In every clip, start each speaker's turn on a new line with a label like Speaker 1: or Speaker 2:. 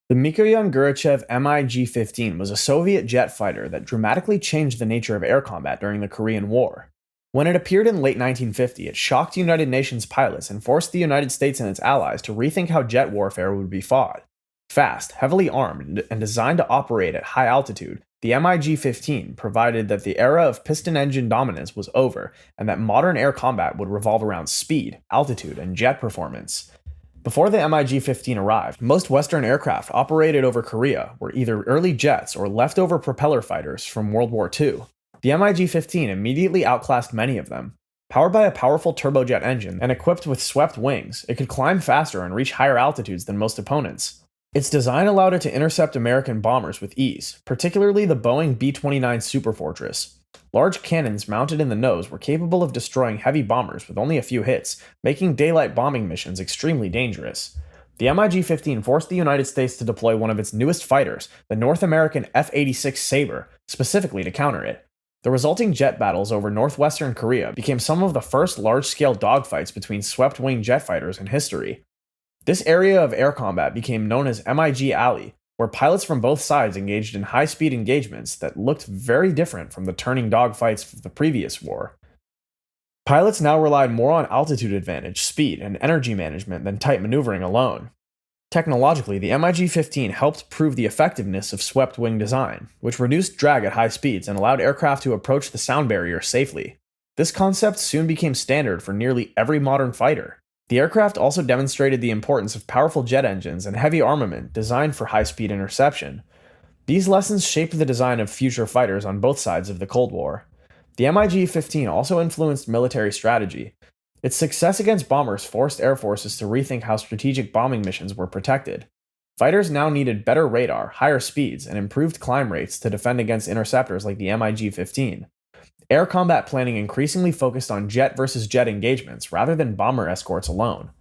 Speaker 1: The Mikoyan-Gurachev MiG-15 was a Soviet jet fighter that dramatically changed the nature of air combat during the Korean War. When it appeared in late 1950, it shocked United Nations pilots and forced the United States and its allies to rethink how jet warfare would be fought. Fast, heavily armed, and designed to operate at high altitude, the MiG-15 provided that the era of piston engine dominance was over and that modern air combat would revolve around speed, altitude, and jet performance. Before the MiG-15 arrived, most Western aircraft operated over Korea were either early jets or leftover propeller fighters from World War II. The MiG-15 immediately outclassed many of them. Powered by a powerful turbojet engine and equipped with swept wings, it could climb faster and reach higher altitudes than most opponents. Its design allowed it to intercept American bombers with ease, particularly the Boeing B-29 Superfortress. Large cannons mounted in the nose were capable of destroying heavy bombers with only a few hits, making daylight bombing missions extremely dangerous. The MiG-15 forced the United States to deploy one of its newest fighters, the North American F-86 Sabre, specifically to counter it. The resulting jet battles over northwestern Korea became some of the first large-scale dogfights between swept-wing jet fighters in history. This area of air combat became known as MiG Alley, where pilots from both sides engaged in high-speed engagements that looked very different from the turning dogfights of the previous war. Pilots now relied more on altitude advantage, speed, and energy management than tight maneuvering alone. Technologically, the MiG-15 helped prove the effectiveness of swept-wing design, which reduced drag at high speeds and allowed aircraft to approach the sound barrier safely. This concept soon became standard for nearly every modern fighter. The aircraft also demonstrated the importance of powerful jet engines and heavy armament designed for high-speed interception. These lessons shaped the design of future fighters on both sides of the Cold War. The MiG-15 also influenced military strategy. Its success against bombers forced air forces to rethink how strategic bombing missions were protected. Fighters now needed better radar, higher speeds, and improved climb rates to defend against interceptors like the MiG-15. Air combat planning increasingly focused on jet versus jet engagements rather than bomber escorts alone.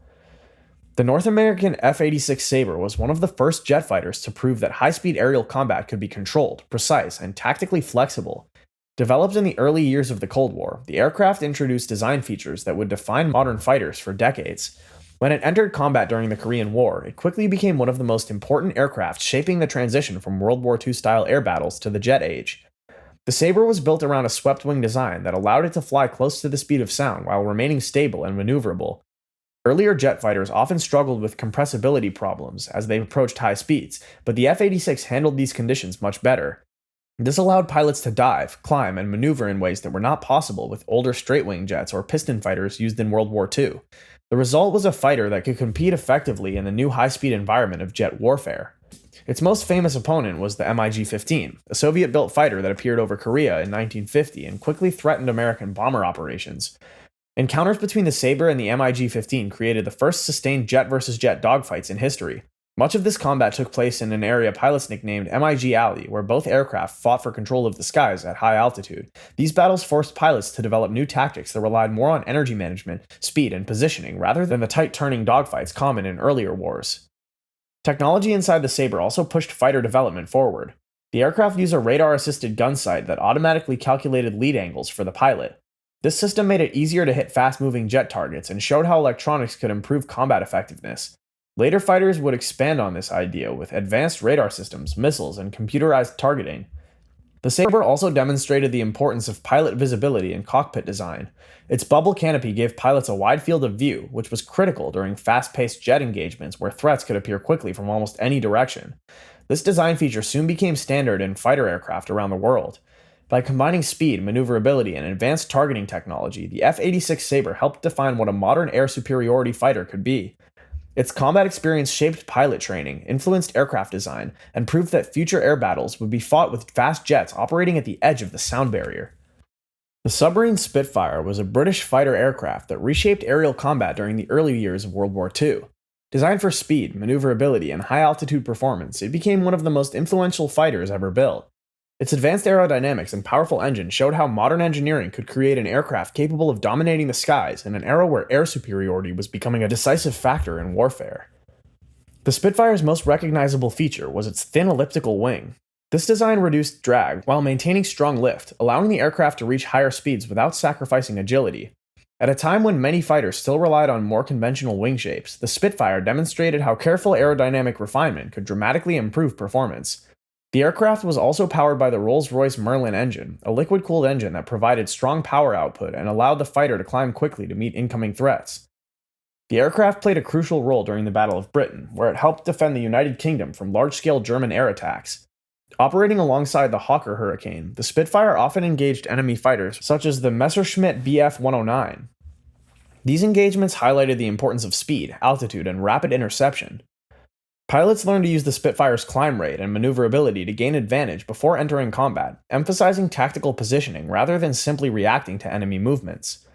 Speaker 1: The North American F-86 Sabre was one of the first jet fighters to prove that high-speed aerial combat could be controlled, precise, and tactically flexible. Developed in the early years of the Cold War, the aircraft introduced design features that would define modern fighters for decades. When it entered combat during the Korean War, it quickly became one of the most important aircraft shaping the transition from World War II-style air battles to the jet age. The Sabre was built around a swept-wing design that allowed it to fly close to the speed of sound while remaining stable and maneuverable. Earlier jet fighters often struggled with compressibility problems as they approached high speeds, but the F-86 handled these conditions much better. This allowed pilots to dive, climb, and maneuver in ways that were not possible with older straight-wing jets or piston fighters used in World War II. The result was a fighter that could compete effectively in the new high-speed environment of jet warfare. Its most famous opponent was the MiG-15, a Soviet-built fighter that appeared over Korea in 1950 and quickly threatened American bomber operations. Encounters between the Sabre and the MiG-15 created the first sustained jet versus jet dogfights in history. Much of this combat took place in an area pilots nicknamed MiG Alley, where both aircraft fought for control of the skies at high altitude. These battles forced pilots to develop new tactics that relied more on energy management, speed, and positioning rather than the tight-turning dogfights common in earlier wars. Technology inside the Sabre also pushed fighter development forward. The aircraft used a radar-assisted gun sight that automatically calculated lead angles for the pilot. This system made it easier to hit fast-moving jet targets and showed how electronics could improve combat effectiveness. Later fighters would expand on this idea with advanced radar systems, missiles, and computerized targeting. The Sabre also demonstrated the importance of pilot visibility and cockpit design. Its bubble canopy gave pilots a wide field of view, which was critical during fast-paced jet engagements where threats could appear quickly from almost any direction. This design feature soon became standard in fighter aircraft around the world. By combining speed, maneuverability, and advanced targeting technology, the F-86 Sabre helped define what a modern air superiority fighter could be. Its combat experience shaped pilot training, influenced aircraft design, and proved that future air battles would be fought with fast jets operating at the edge of the sound barrier. The submarine Spitfire was a British fighter aircraft that reshaped aerial combat during the early years of World War II. Designed for speed, maneuverability, and high-altitude performance, it became one of the most influential fighters ever built. Its advanced aerodynamics and powerful engine showed how modern engineering could create an aircraft capable of dominating the skies in an era where air superiority was becoming a decisive factor in warfare. The Spitfire's most recognizable feature was its thin elliptical wing. This design reduced drag while maintaining strong lift, allowing the aircraft to reach higher speeds without sacrificing agility. At a time when many fighters still relied on more conventional wing shapes, the Spitfire demonstrated how careful aerodynamic refinement could dramatically improve performance. The aircraft was also powered by the Rolls-Royce Merlin engine, a liquid-cooled engine that provided strong power output and allowed the fighter to climb quickly to meet incoming threats. The aircraft played a crucial role during the Battle of Britain, where it helped defend the United Kingdom from large-scale German air attacks. Operating alongside the Hawker Hurricane, the Spitfire often engaged enemy fighters such as the Messerschmitt Bf 109. These engagements highlighted the importance of speed, altitude, and rapid interception. Pilots learned to use the Spitfire's climb rate and maneuverability to gain advantage before entering combat, emphasizing tactical positioning rather than simply reacting to enemy movements.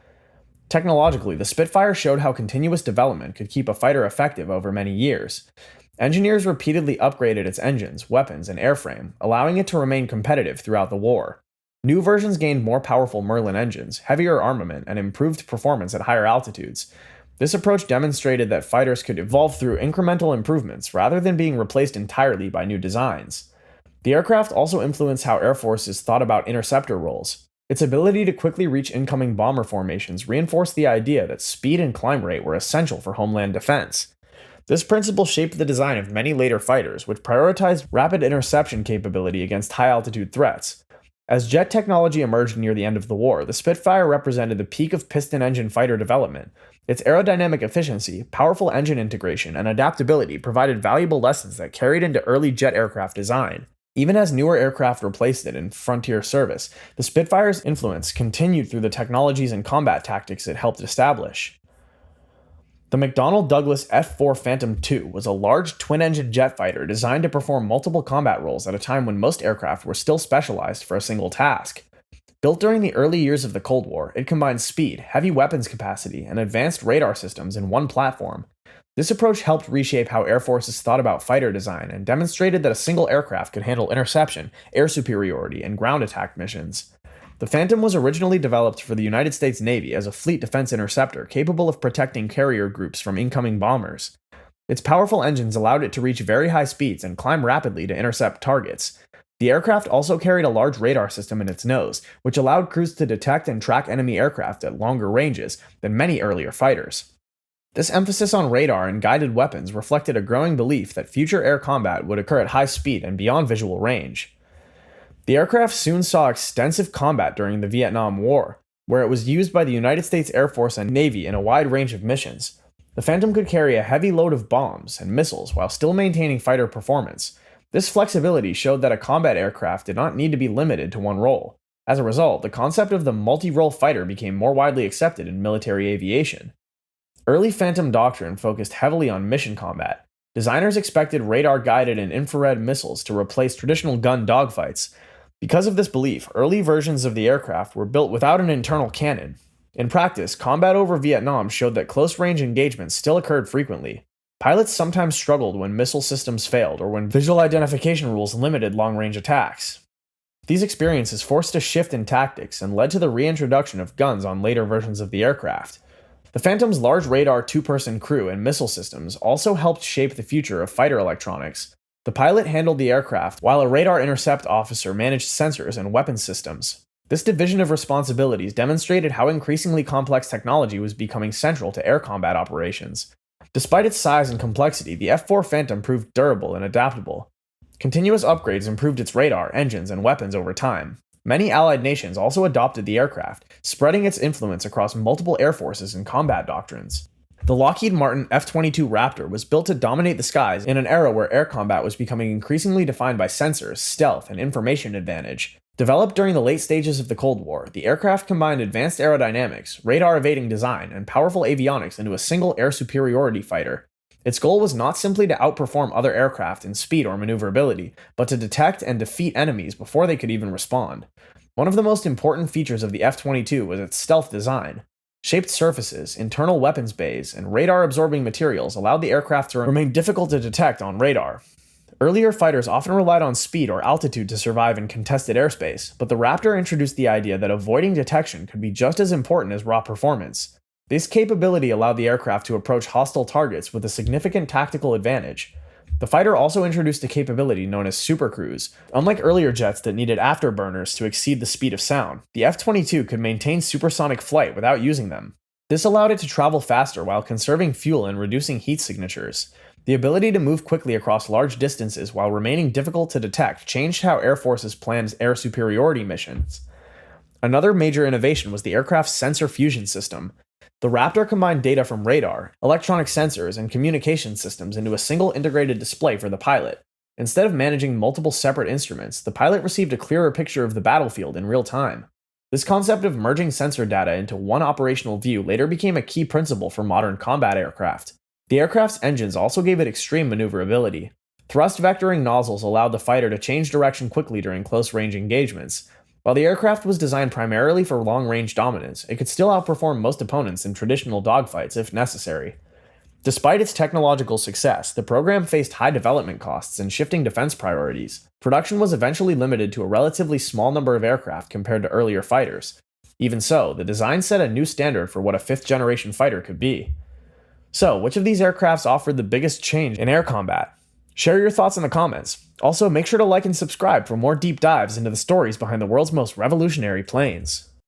Speaker 1: Technologically, the Spitfire showed how continuous development could keep a fighter effective over many years. Engineers repeatedly upgraded its engines, weapons, and airframe, allowing it to remain competitive throughout the war. New versions gained more powerful Merlin engines, heavier armament, and improved performance at higher altitudes. This approach demonstrated that fighters could evolve through incremental improvements rather than being replaced entirely by new designs. The aircraft also influenced how air forces thought about interceptor roles. Its ability to quickly reach incoming bomber formations reinforced the idea that speed and climb rate were essential for homeland defense. This principle shaped the design of many later fighters, which prioritized rapid interception capability against high-altitude threats. As jet technology emerged near the end of the war, the Spitfire represented the peak of piston engine fighter development. Its aerodynamic efficiency, powerful engine integration, and adaptability provided valuable lessons that carried into early jet aircraft design. Even as newer aircraft replaced it in frontier service, the Spitfire's influence continued through the technologies and combat tactics it helped establish. The McDonnell Douglas F-4 Phantom II was a large twin-engine jet fighter designed to perform multiple combat roles at a time when most aircraft were still specialized for a single task. Built during the early years of the Cold War, it combined speed, heavy weapons capacity, and advanced radar systems in one platform. This approach helped reshape how air forces thought about fighter design and demonstrated that a single aircraft could handle interception, air superiority, and ground attack missions. The Phantom was originally developed for the United States Navy as a fleet defense interceptor capable of protecting carrier groups from incoming bombers. Its powerful engines allowed it to reach very high speeds and climb rapidly to intercept targets. The aircraft also carried a large radar system in its nose, which allowed crews to detect and track enemy aircraft at longer ranges than many earlier fighters. This emphasis on radar and guided weapons reflected a growing belief that future air combat would occur at high speed and beyond visual range. The aircraft soon saw extensive combat during the Vietnam War, where it was used by the United States Air Force and Navy in a wide range of missions. The Phantom could carry a heavy load of bombs and missiles while still maintaining fighter performance. This flexibility showed that a combat aircraft did not need to be limited to one role. As a result, the concept of the multi-role fighter became more widely accepted in military aviation. Early Phantom doctrine focused heavily on mission combat. Designers expected radar-guided and infrared missiles to replace traditional gun dogfights. Because of this belief, early versions of the aircraft were built without an internal cannon. In practice, combat over Vietnam showed that close-range engagements still occurred frequently. Pilots sometimes struggled when missile systems failed or when visual identification rules limited long-range attacks. These experiences forced a shift in tactics and led to the reintroduction of guns on later versions of the aircraft. The Phantom's large radar two-person crew and missile systems also helped shape the future of fighter electronics. The pilot handled the aircraft, while a radar intercept officer managed sensors and weapons systems. This division of responsibilities demonstrated how increasingly complex technology was becoming central to air combat operations. Despite its size and complexity, the F-4 Phantom proved durable and adaptable. Continuous upgrades improved its radar, engines, and weapons over time. Many Allied nations also adopted the aircraft, spreading its influence across multiple air forces and combat doctrines. The Lockheed Martin F-22 Raptor was built to dominate the skies in an era where air combat was becoming increasingly defined by sensors, stealth, and information advantage. Developed during the late stages of the Cold War, the aircraft combined advanced aerodynamics, radar-evading design, and powerful avionics into a single air superiority fighter. Its goal was not simply to outperform other aircraft in speed or maneuverability, but to detect and defeat enemies before they could even respond. One of the most important features of the F-22 was its stealth design. Shaped surfaces, internal weapons bays, and radar-absorbing materials allowed the aircraft to remain difficult to detect on radar. Earlier fighters often relied on speed or altitude to survive in contested airspace, but the Raptor introduced the idea that avoiding detection could be just as important as raw performance. This capability allowed the aircraft to approach hostile targets with a significant tactical advantage. The fighter also introduced a capability known as supercruise. Unlike earlier jets that needed afterburners to exceed the speed of sound, the F-22 could maintain supersonic flight without using them. This allowed it to travel faster while conserving fuel and reducing heat signatures. The ability to move quickly across large distances while remaining difficult to detect changed how air forces planned air superiority missions. Another major innovation was the aircraft's sensor fusion system. The Raptor combined data from radar, electronic sensors, and communication systems into a single integrated display for the pilot. Instead of managing multiple separate instruments, the pilot received a clearer picture of the battlefield in real time. This concept of merging sensor data into one operational view later became a key principle for modern combat aircraft. The aircraft's engines also gave it extreme maneuverability. Thrust vectoring nozzles allowed the fighter to change direction quickly during close-range engagements. While the aircraft was designed primarily for long-range dominance, it could still outperform most opponents in traditional dogfights if necessary. Despite its technological success, the program faced high development costs and shifting defense priorities. Production was eventually limited to a relatively small number of aircraft compared to earlier fighters. Even so, the design set a new standard for what a fifth-generation fighter could be. So, which of these aircrafts offered the biggest change in air combat? Share your thoughts in the comments. Also, make sure to like and subscribe for more deep dives into the stories behind the world's most revolutionary planes.